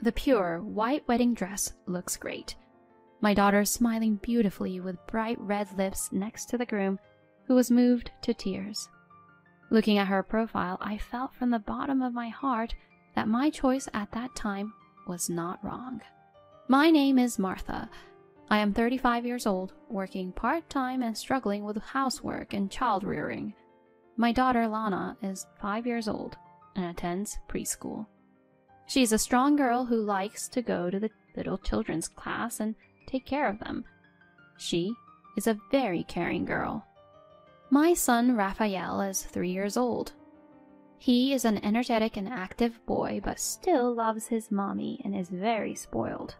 The pure, white wedding dress looks great. My daughter smiling beautifully with bright red lips next to the groom, who was moved to tears. Looking at her profile, I felt from the bottom of my heart that my choice at that time was not wrong. My name is Martha. I am 35 years old, working part-time and struggling with housework and child rearing. My daughter Lana is 5 years old and attends preschool. She's a strong girl who likes to go to the little children's class and take care of them. She is a very caring girl. My son Raphael is 3 years old. He is an energetic and active boy, but still loves his mommy and is very spoiled.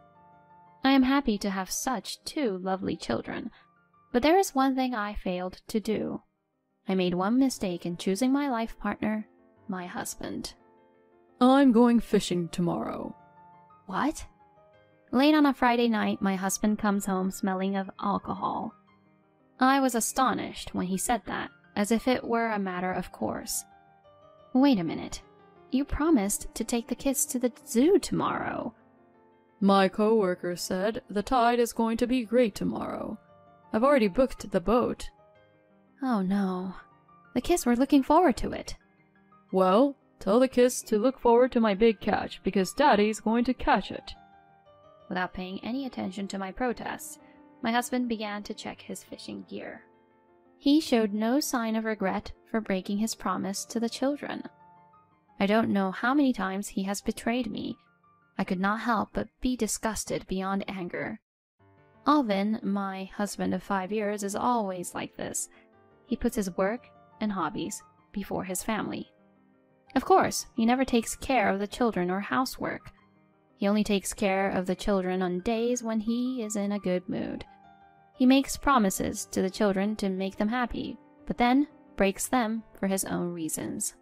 I am happy to have such two lovely children, but there is one thing I failed to do. I made one mistake in choosing my life partner, my husband. I'm going fishing tomorrow. What? Late on a Friday night, my husband comes home smelling of alcohol. I was astonished when he said that, as if it were a matter of course. Wait a minute. You promised to take the kids to the zoo tomorrow. My coworker said the tide is going to be great tomorrow. I've already booked the boat. Oh no. The kids were looking forward to it. Well, tell the kids to look forward to my big catch, because Daddy's going to catch it. Without paying any attention to my protests, my husband began to check his fishing gear. He showed no sign of regret for breaking his promise to the children. I don't know how many times he has betrayed me. I could not help but be disgusted beyond anger. Alvin, my husband of 5 years, is always like this. He puts his work and hobbies before his family. Of course, he never takes care of the children or housework. He only takes care of the children on days when he is in a good mood. He makes promises to the children to make them happy, but then breaks them for his own reasons.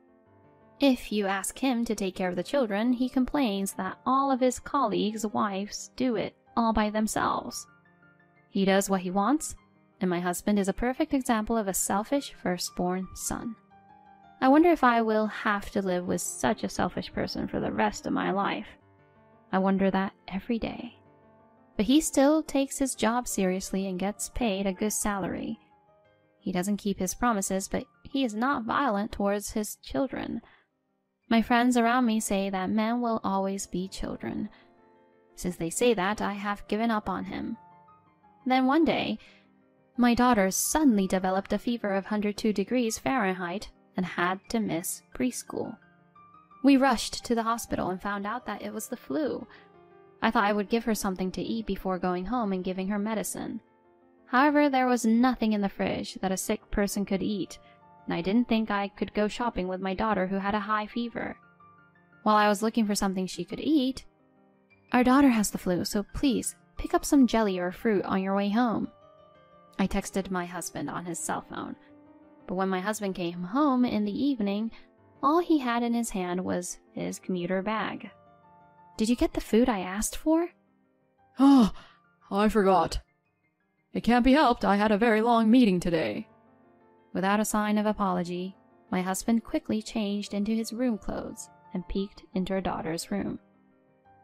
If you ask him to take care of the children, he complains that all of his colleagues' wives do it all by themselves. He does what he wants, and my husband is a perfect example of a selfish firstborn son. I wonder if I will have to live with such a selfish person for the rest of my life. I wonder that every day. But he still takes his job seriously and gets paid a good salary. He doesn't keep his promises, but he is not violent towards his children. My friends around me say that men will always be children. Since they say that, I have given up on him. Then one day, my daughter suddenly developed a fever of 102 degrees Fahrenheit and had to miss preschool. We rushed to the hospital and found out that it was the flu. I thought I would give her something to eat before going home and giving her medicine. However, there was nothing in the fridge that a sick person could eat, and I didn't think I could go shopping with my daughter who had a high fever. While I was looking for something she could eat, "Our daughter has the flu, so please pick up some jelly or fruit on your way home." I texted my husband on his cell phone, but when my husband came home in the evening, all he had in his hand was his commuter bag. "Did you get the food I asked for?" Oh, I forgot. It can't be helped, I had a very long meeting today. Without a sign of apology, my husband quickly changed into his room clothes and peeked into our daughter's room.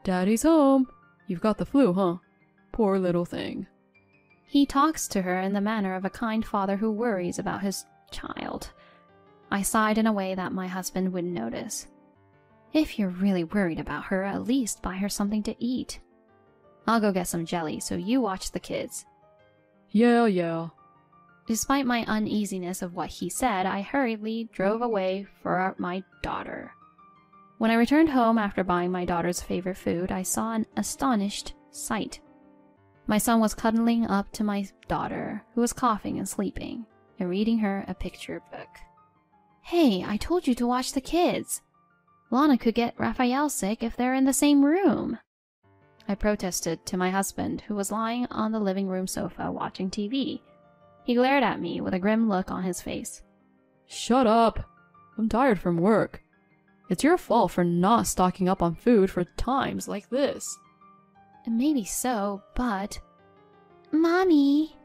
Daddy's home. You've got the flu, huh? Poor little thing. He talks to her in the manner of a kind father who worries about his child. I sighed in a way that my husband wouldn't notice. "If you're really worried about her, at least buy her something to eat. I'll go get some jelly, so you watch the kids." Yeah. Despite my uneasiness of what he said, I hurriedly drove away for my daughter. When I returned home after buying my daughter's favorite food, I saw an astonished sight. My son was cuddling up to my daughter, who was coughing and sleeping, and reading her a picture book. "Hey, I told you to watch the kids. Lana could get Raphael sick if they're in the same room." I protested to my husband, who was lying on the living room sofa watching TV. He glared at me with a grim look on his face. Shut up. I'm tired from work. It's your fault for not stocking up on food for times like this. Maybe so, but... "Mommy!"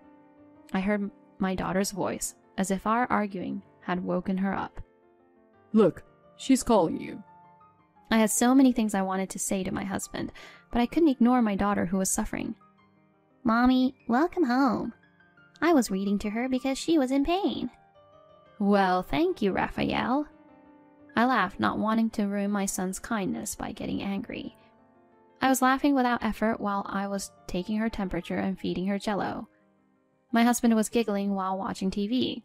I heard my daughter's voice, as if our arguing had woken her up. Look, she's calling you. I had so many things I wanted to say to my husband, but I couldn't ignore my daughter who was suffering. "Mommy, welcome home. I was reading to her because she was in pain." "Well, thank you, Raphael." I laughed, not wanting to ruin my son's kindness by getting angry. I was laughing without effort while I was taking her temperature and feeding her Jell-O. My husband was giggling while watching TV.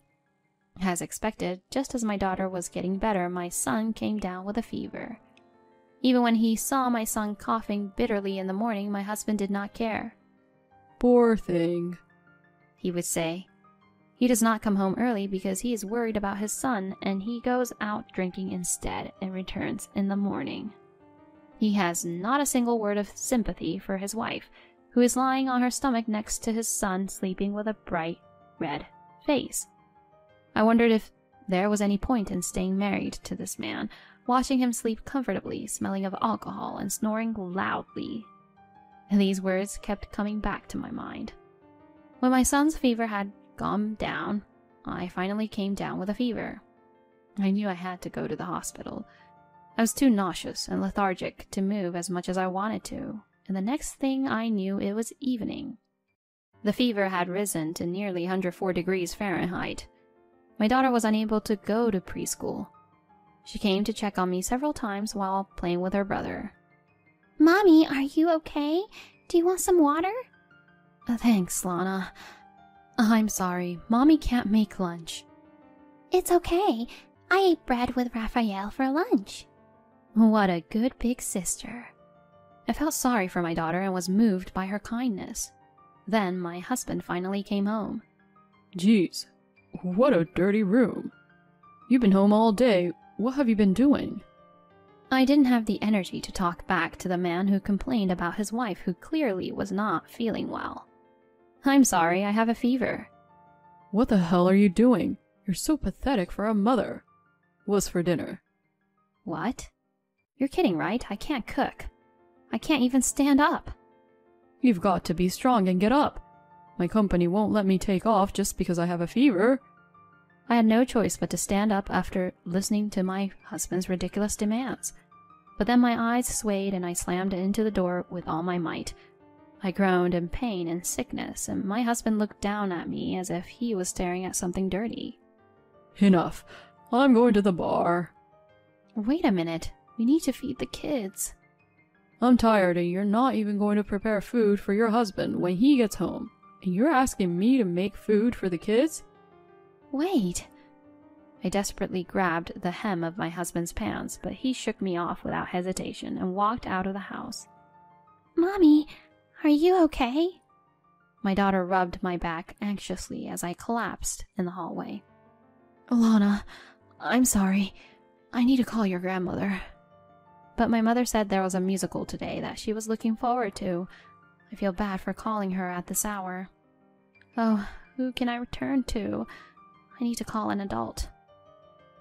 As expected, just as my daughter was getting better, my son came down with a fever. Even when he saw my son coughing bitterly in the morning, my husband did not care. "Poor thing," he would say. He does not come home early because he is worried about his son, and he goes out drinking instead and returns in the morning. He has not a single word of sympathy for his wife, who is lying on her stomach next to his son, sleeping with a bright red face. I wondered if there was any point in staying married to this man, watching him sleep comfortably, smelling of alcohol and snoring loudly. These words kept coming back to my mind. When my son's fever had gone down, I finally came down with a fever. I knew I had to go to the hospital. I was too nauseous and lethargic to move as much as I wanted to, and the next thing I knew it was evening. The fever had risen to nearly 104 degrees Fahrenheit. My daughter was unable to go to preschool. She came to check on me several times while playing with her brother. "Mommy, are you okay? Do you want some water?" "Thanks, Lana. I'm sorry, Mommy can't make lunch." "It's okay. I ate bread with Raphael for lunch." What a good big sister. I felt sorry for my daughter and was moved by her kindness. Then my husband finally came home. "Geez, what a dirty room. You've been home all day. What have you been doing?" I didn't have the energy to talk back to the man who complained about his wife who clearly was not feeling well. "I'm sorry, I have a fever." "What the hell are you doing? You're so pathetic for a mother. What's for dinner?" "What? You're kidding, right? I can't cook. I can't even stand up." "You've got to be strong and get up. My company won't let me take off just because I have a fever." I had no choice but to stand up after listening to my husband's ridiculous demands. But then my eyes swayed and I slammed into the door with all my might. I groaned in pain and sickness, and my husband looked down at me as if he was staring at something dirty. "Enough. I'm going to the bar." "Wait a minute. We need to feed the kids." "I'm tired and you're not even going to prepare food for your husband when he gets home. And you're asking me to make food for the kids?" "Wait." I desperately grabbed the hem of my husband's pants, but he shook me off without hesitation and walked out of the house. "Mommy, are you okay?" My daughter rubbed my back anxiously as I collapsed in the hallway. "Alana, I'm sorry. I need to call your grandmother." But my mother said there was a musical today that she was looking forward to. I feel bad for calling her at this hour. Oh, who can I return to? I need to call an adult.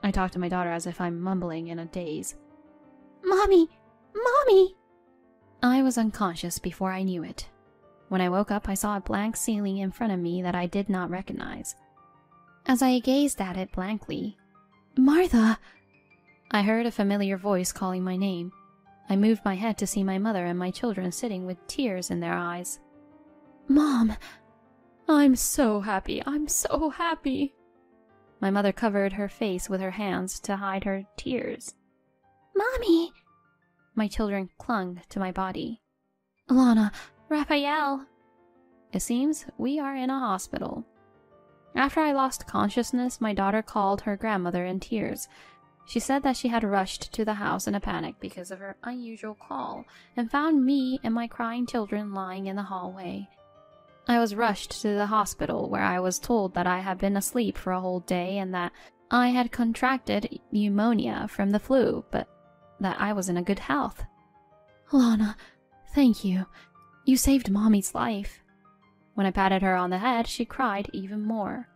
I talk to my daughter as if I'm mumbling in a daze. "Mommy! Mommy!" I was unconscious before I knew it. When I woke up, I saw a blank ceiling in front of me that I did not recognize. As I gazed at it blankly, "Martha!" I heard a familiar voice calling my name. I moved my head to see my mother and my children sitting with tears in their eyes. "Mom! I'm so happy. I'm so happy." My mother covered her face with her hands to hide her tears. "Mommy!" My children clung to my body. "Alana, Raphael!" It seems we are in a hospital. After I lost consciousness, my daughter called her grandmother in tears. She said that she had rushed to the house in a panic because of her unusual call and found me and my crying children lying in the hallway. I was rushed to the hospital where I was told that I had been asleep for a whole day and that I had contracted pneumonia from the flu, but that I was in a good health. "Alana, thank you. You saved Mommy's life." When I patted her on the head, she cried even more.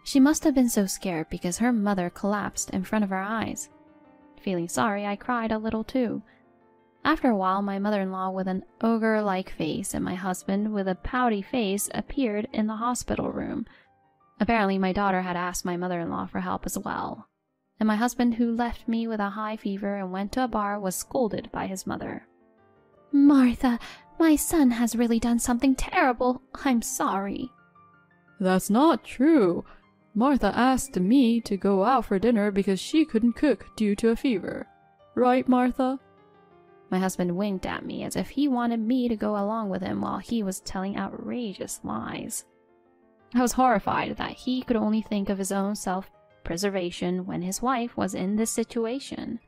She must have been so scared because her mother collapsed in front of her eyes. Feeling sorry, I cried a little too. After a while, my mother-in-law with an ogre-like face and my husband with a pouty face appeared in the hospital room. Apparently, my daughter had asked my mother-in-law for help as well. and my husband, who left me with a high fever and went to a bar, was scolded by his mother. "Martha, my son has really done something terrible. I'm sorry." That's not true. Martha asked me to go out for dinner because she couldn't cook due to a fever. Right, Martha? My husband winked at me as if he wanted me to go along with him while he was telling outrageous lies. I was horrified that he could only think of his own self-preservation when his wife was in this situation.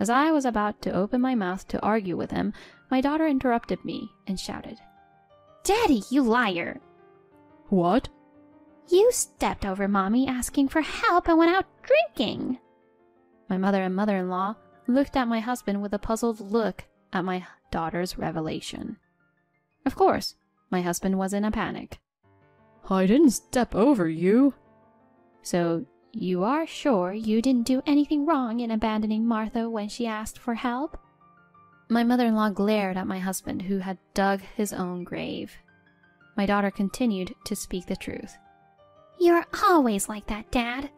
As I was about to open my mouth to argue with him, my daughter interrupted me and shouted, "Daddy, you liar! What? You stepped over Mommy asking for help and went out drinking!" My mother and mother-in-law looked at my husband with a puzzled look at my daughter's revelation. Of course, my husband was in a panic. I didn't step over you. "So you are sure you didn't do anything wrong in abandoning Martha when she asked for help?" My mother-in-law glared at my husband, who had dug his own grave. My daughter continued to speak the truth. "You're always like that, Dad.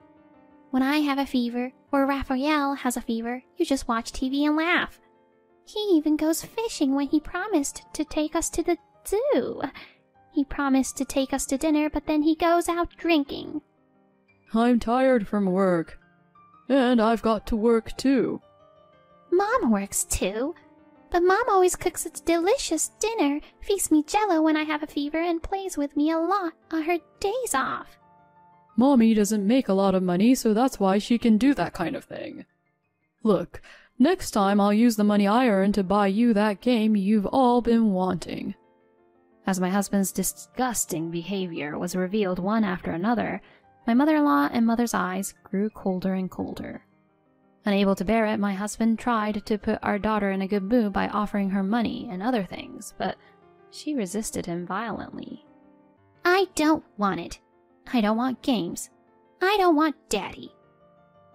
When I have a fever, or Raphael has a fever, you just watch TV and laugh. He even goes fishing when he promised to take us to the zoo. He promised to take us to dinner, but then he goes out drinking." I'm tired from work. And I've got to work too. "Mom works too. But Mom always cooks a delicious dinner, feeds me Jell-O when I have a fever, and plays with me a lot on her days off." Mommy doesn't make a lot of money, so that's why she can do that kind of thing. Look, next time I'll use the money I earn to buy you that game you've all been wanting. As my husband's disgusting behavior was revealed one after another, my mother-in-law and mother's eyes grew colder and colder. Unable to bear it, my husband tried to put our daughter in a good mood by offering her money and other things, but she resisted him violently. "I don't want it. I don't want games. I don't want Daddy.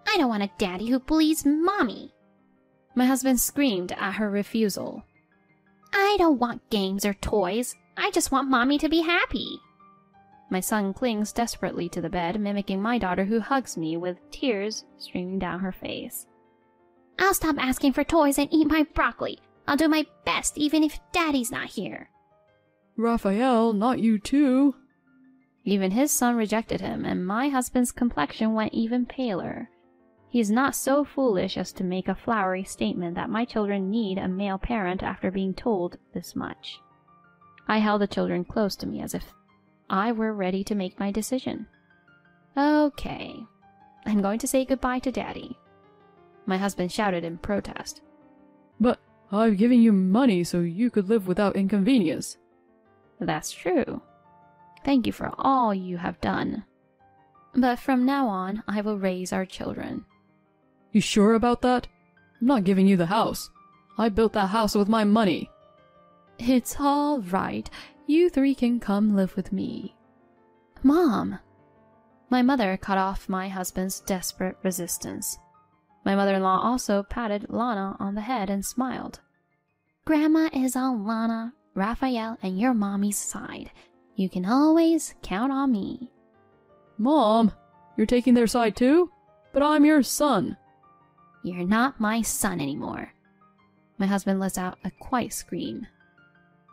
I don't want a daddy who bullies Mommy." My husband screamed at her refusal. "I don't want games or toys. I just want Mommy to be happy." My son clings desperately to the bed, mimicking my daughter, who hugs me with tears streaming down her face. "I'll stop asking for toys and eat my broccoli. I'll do my best even if Daddy's not here." Raphael, not you too. Even his son rejected him, and my husband's complexion went even paler. He is not so foolish as to make a flowery statement that my children need a male parent after being told this much. I held the children close to me as if I were ready to make my decision. "Okay, I'm going to say goodbye to Daddy." My husband shouted in protest. But I've given you money so you could live without inconvenience. "That's true. Thank you for all you have done. But from now on, I will raise our children." You sure about that? I'm not giving you the house. I built that house with my money. "It's all right. You three can come live with me." "Mom!" My mother cut off my husband's desperate resistance. My mother-in-law also patted Lana on the head and smiled. "Grandma is on Lana, Raphael, and your Mommy's side. You can always count on me." Mom, you're taking their side too? But I'm your son. "You're not my son anymore." My husband lets out a quiet scream.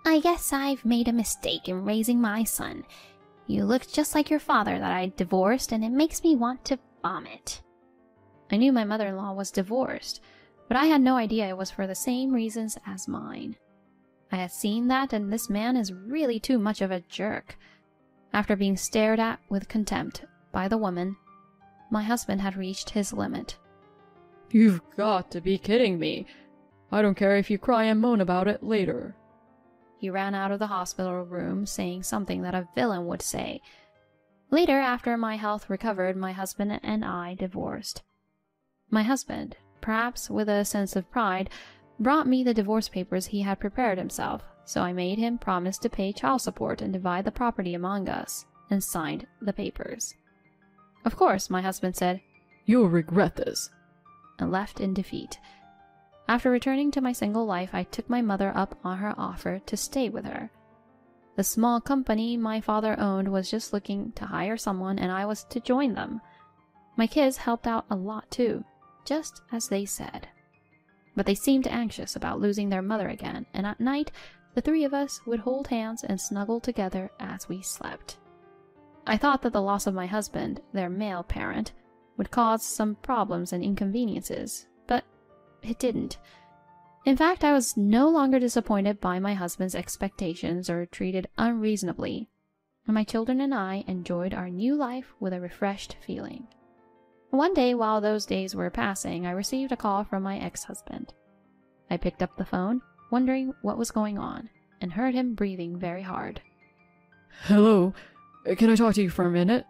"I guess I've made a mistake in raising my son. You look just like your father that I divorced, and it makes me want to vomit." I knew my mother-in-law was divorced, but I had no idea it was for the same reasons as mine. I had seen that, and this man is really too much of a jerk. After being stared at with contempt by the woman, my husband had reached his limit. You've got to be kidding me. I don't care if you cry and moan about it later. He ran out of the hospital room, saying something that a villain would say. Later, after my health recovered, my husband and I divorced. My husband, perhaps with a sense of pride, brought me the divorce papers he had prepared himself, so I made him promise to pay child support and divide the property among us, and signed the papers. Of course, my husband said, "You'll regret this," and left in defeat. After returning to my single life, I took my mother up on her offer to stay with her. The small company my father owned was just looking to hire someone, and I was to join them. My kids helped out a lot too, just as they said. But they seemed anxious about losing their mother again, and at night, the three of us would hold hands and snuggle together as we slept. I thought that the loss of my husband, their male parent, would cause some problems and inconveniences, but it didn't. In fact, I was no longer disappointed by my husband's expectations or treated unreasonably, and my children and I enjoyed our new life with a refreshed feeling. One day, while those days were passing, I received a call from my ex-husband. I picked up the phone, wondering what was going on, and heard him breathing very hard. Hello, can I talk to you for a minute?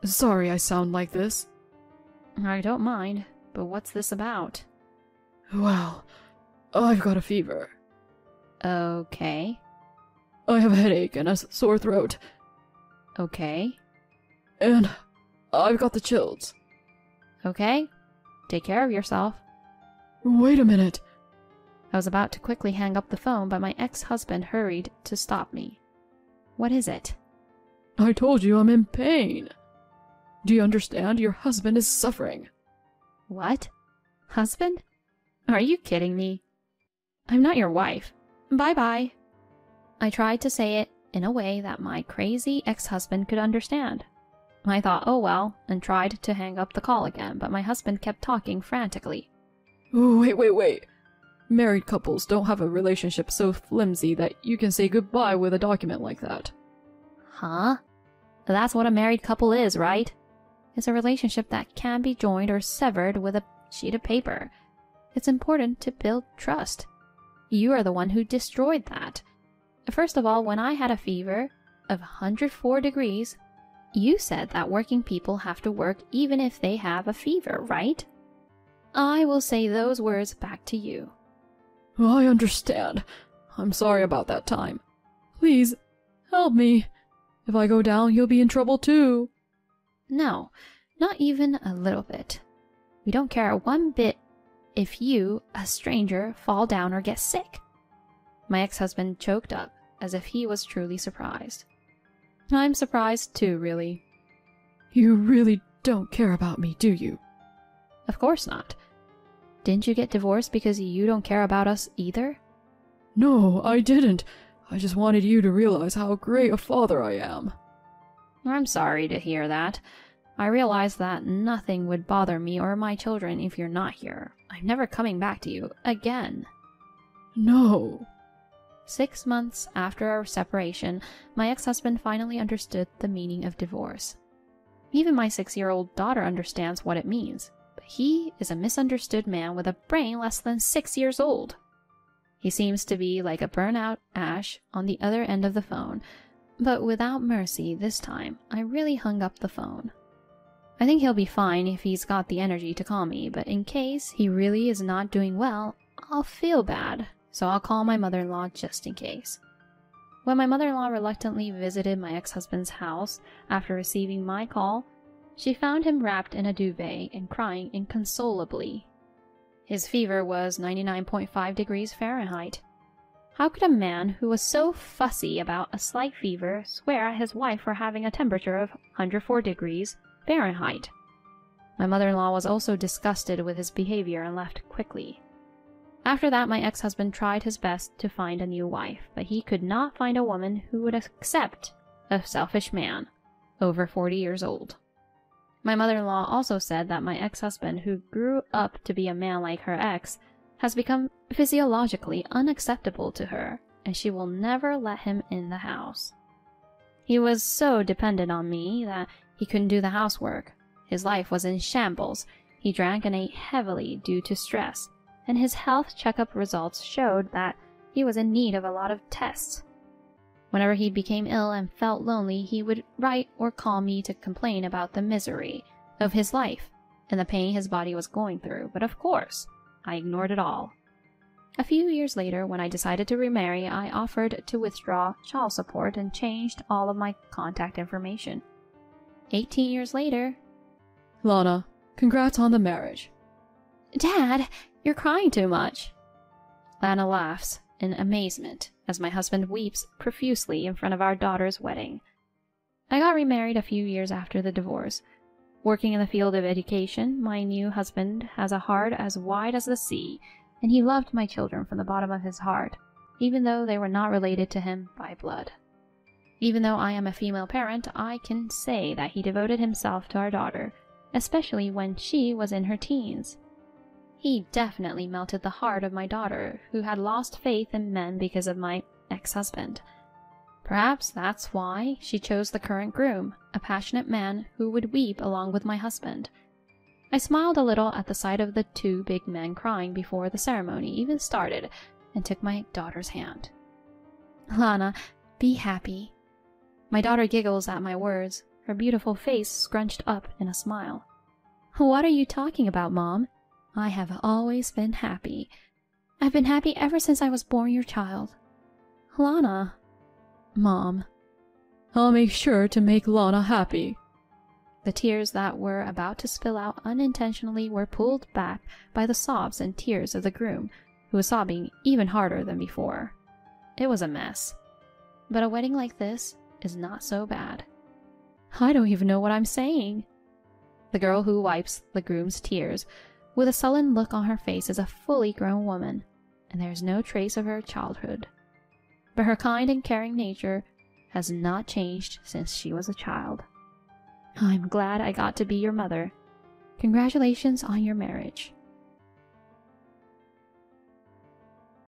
Sorry I sound like this. I don't mind, but what's this about? Well, I've got a fever. Okay. I have a headache and a sore throat. Okay. And I've got the chills. Okay. Take care of yourself. Wait a minute. I was about to quickly hang up the phone, but my ex-husband hurried to stop me. What is it? I told you I'm in pain. Do you understand? Your husband is suffering. What? Husband? Are you kidding me? I'm not your wife. Bye-bye. I tried to say it in a way that my crazy ex-husband could understand. I thought, oh well, and tried to hang up the call again, but my husband kept talking frantically. Wait. Married couples don't have a relationship so flimsy that you can say goodbye with a document like that. Huh? That's what a married couple is, right? It's a relationship that can be joined or severed with a sheet of paper. It's important to build trust. You are the one who destroyed that. First of all, when I had a fever of 104 degrees, you said that working people have to work even if they have a fever, right? I will say those words back to you. I understand. I'm sorry about that time. Please, help me. If I go down, you'll be in trouble too. No, not even a little bit. We don't care one bit if you, a stranger, fall down or get sick. My ex-husband choked up, as if he was truly surprised. I'm surprised too, really. You really don't care about me, do you? Of course not. Didn't you get divorced because you don't care about us either? No, I didn't. I just wanted you to realize how great a father I am. I'm sorry to hear that. I realize that nothing would bother me or my children if you're not here. I'm never coming back to you again. No. 6 months after our separation, my ex-husband finally understood the meaning of divorce. Even my 6-year-old daughter understands what it means, but he is a misunderstood man with a brain less than 6 years old. He seems to be like a burnout Ash on the other end of the phone, but without mercy this time, I really hung up the phone. I think he'll be fine if he's got the energy to call me, but in case he really is not doing well, I'll feel bad, so I'll call my mother-in-law just in case. When my mother-in-law reluctantly visited my ex-husband's house after receiving my call, she found him wrapped in a duvet and crying inconsolably. His fever was 99.5 degrees Fahrenheit. How could a man who was so fussy about a slight fever swear at his wife for having a temperature of 104 degrees Fahrenheit? My mother-in-law was also disgusted with his behavior and left quickly. After that, my ex-husband tried his best to find a new wife, but he could not find a woman who would accept a selfish man over 40 years old. My mother-in-law also said that my ex-husband, who grew up to be a man like her ex, has become physiologically unacceptable to her, and she will never let him in the house. He was so dependent on me that he couldn't do the housework. His life was in shambles. He drank and ate heavily due to stress, and his health checkup results showed that he was in need of a lot of tests. Whenever he became ill and felt lonely, he would write or call me to complain about the misery of his life and the pain his body was going through, but of course, I ignored it all. A few years later, when I decided to remarry, I offered to withdraw child support and changed all of my contact information. 18 years later... Lana, congrats on the marriage. Dad, you're crying too much. Lana laughs in amazement as my husband weeps profusely in front of our daughter's wedding. I got remarried a few years after the divorce. Working in the field of education, my new husband has a heart as wide as the sea, and he loved my children from the bottom of his heart, even though they were not related to him by blood. Even though I am a female parent, I can say that he devoted himself to our daughter, especially when she was in her teens. He definitely melted the heart of my daughter, who had lost faith in men because of my ex-husband. Perhaps that's why she chose the current groom, a passionate man who would weep along with my husband. I smiled a little at the sight of the two big men crying before the ceremony even started, and took my daughter's hand. "Lana, be happy." My daughter giggles at my words, her beautiful face scrunched up in a smile. "What are you talking about, Mom? I have always been happy. I've been happy ever since I was born your child." "Lana." "Mom, I'll make sure to make Lana happy." The tears that were about to spill out unintentionally were pulled back by the sobs and tears of the groom, who was sobbing even harder than before. It was a mess. But a wedding like this is not so bad. I don't even know what I'm saying. The girl who wipes the groom's tears with a sullen look on her face is a fully grown woman, and there is no trace of her childhood. But her kind and caring nature has not changed since she was a child. I'm glad I got to be your mother. Congratulations on your marriage.